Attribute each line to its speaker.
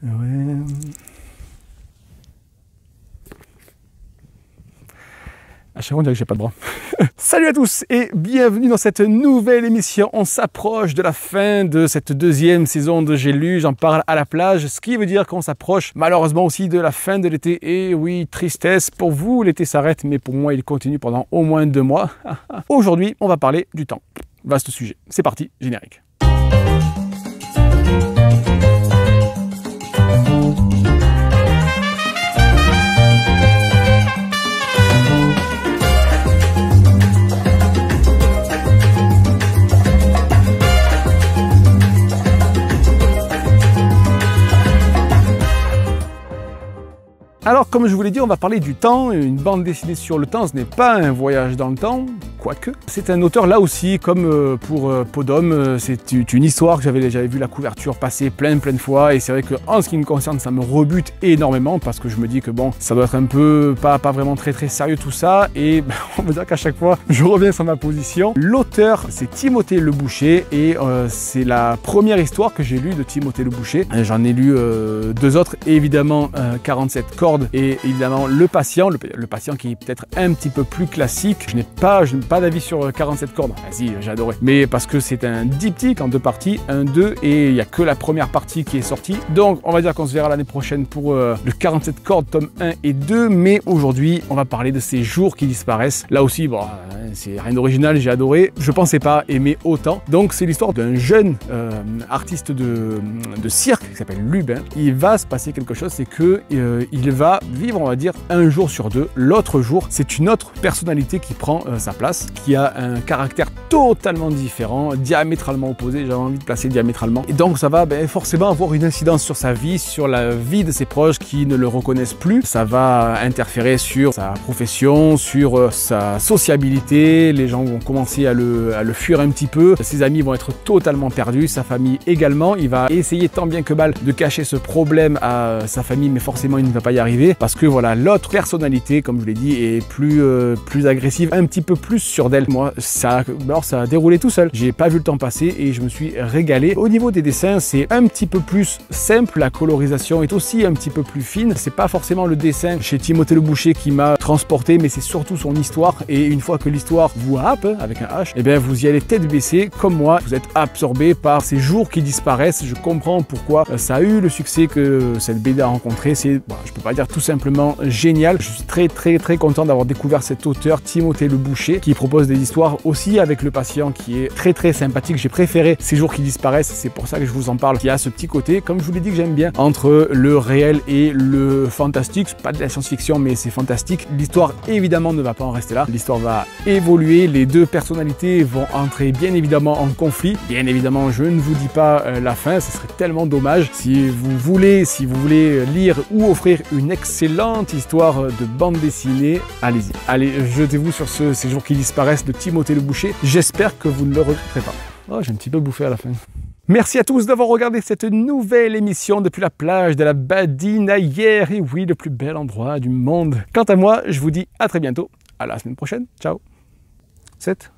Speaker 1: Ouais. À chaque fois, on dirait que j'ai pas de bras. Salut à tous et bienvenue dans cette nouvelle émission. On s'approche de la fin de cette deuxième saison de J'ai lu, j'en parle à la plage, ce qui veut dire qu'on s'approche malheureusement aussi de la fin de l'été. Et oui, tristesse, pour vous l'été s'arrête, mais pour moi il continue pendant au moins 2 mois. Aujourd'hui, on va parler du temps. Vaste sujet. C'est parti, générique. Alors, comme je vous l'ai dit, on va parler du temps. Une bande dessinée sur le temps, ce n'est pas un voyage dans le temps, quoique. C'est un auteur, là aussi, comme pour Podom, c'est une histoire que j'avais vu la couverture passer plein de fois. Et c'est vrai qu'en ce qui me concerne, ça me rebute énormément parce que je me dis que bon, ça doit être un peu, pas vraiment très sérieux tout ça. Et on va dire qu'à chaque fois, je reviens sur ma position. L'auteur, c'est Timothée Le Boucher et c'est la première histoire que j'ai lue de Timothée Le Boucher. J'en ai lu 2 autres, et évidemment 47 cordes et évidemment Le Patient, le Patient qui est peut-être un petit peu plus classique. Je n'ai pas d'avis sur 47 cordes. Ah si, j'ai adoré. Mais parce que c'est un diptyque en 2 parties, 1, 2, et il n'y a que la première partie qui est sortie. Donc on va dire qu'on se verra l'année prochaine pour le 47 cordes, tome 1 et 2. Mais aujourd'hui, on va parler de ces jours qui disparaissent. Là aussi, bon, c'est rien d'original, j'ai adoré. Je pensais pas aimer autant. Donc c'est l'histoire d'un jeune artiste de cirque qui s'appelle Lubin. Il va se passer quelque chose, c'est que il va vivre, on va dire, un jour sur 2. L'autre jour, c'est une autre personnalité qui prend sa place, qui a un caractère totalement différent, diamétralement opposé. J'avais envie de placer diamétralement. Et donc ça va forcément avoir une incidence sur sa vie, sur la vie de ses proches qui ne le reconnaissent plus. Ça va interférer sur sa profession, sur sa sociabilité. Les gens vont commencer à le fuir un petit peu. Ses amis vont être totalement perdus, sa famille également. Il va essayer tant bien que mal de cacher ce problème à sa famille, mais forcément il ne va pas y arriver parce que voilà, l'autre personnalité, comme je l'ai dit, est plus agressive, un petit peu plus sûre d'elle. Moi, ça a déroulé tout seul. J'ai pas vu le temps passer et je me suis régalé. Au niveau des dessins, c'est un petit peu plus simple. La colorisation est aussi un petit peu plus fine. C'est pas forcément le dessin chez Timothée Le Boucher qui m'a transporté, mais c'est surtout son histoire. Et une fois que l'histoire vous happe avec un H, et bien vous y allez tête baissée, comme moi. Vous êtes absorbé par ces jours qui disparaissent. Je comprends pourquoi ça a eu le succès que cette BD a rencontré. C'est, bon, je peux pas dire tout simplement génial. Je suis très content d'avoir découvert cet auteur Timothée Le Boucher qui propose des histoires aussi avec Le Patient qui est très sympathique. J'ai préféré Ces jours qui disparaissent, c'est pour ça que je vous en parle, qui a ce petit côté, comme je vous l'ai dit, que j'aime bien, entre le réel et le fantastique. C'est pas de la science-fiction, mais c'est fantastique. L'histoire évidemment ne va pas en rester là. L'histoire va évoluer, les 2 personnalités vont entrer bien évidemment en conflit. Bien évidemment, je ne vous dis pas la fin, ce serait tellement dommage. Si vous voulez lire ou offrir une excellente histoire de bande dessinée, allez-y. Allez, jetez-vous sur Ces jours qui disparaissent de Timothée Le Boucher. J'espère que vous ne le regretterez pas. Oh, j'ai un petit peu bouffé à la fin. Merci à tous d'avoir regardé cette nouvelle émission depuis la plage de la Badinaïère. Et oui, le plus bel endroit du monde. Quant à moi, je vous dis à très bientôt. À la semaine prochaine. Ciao. 7.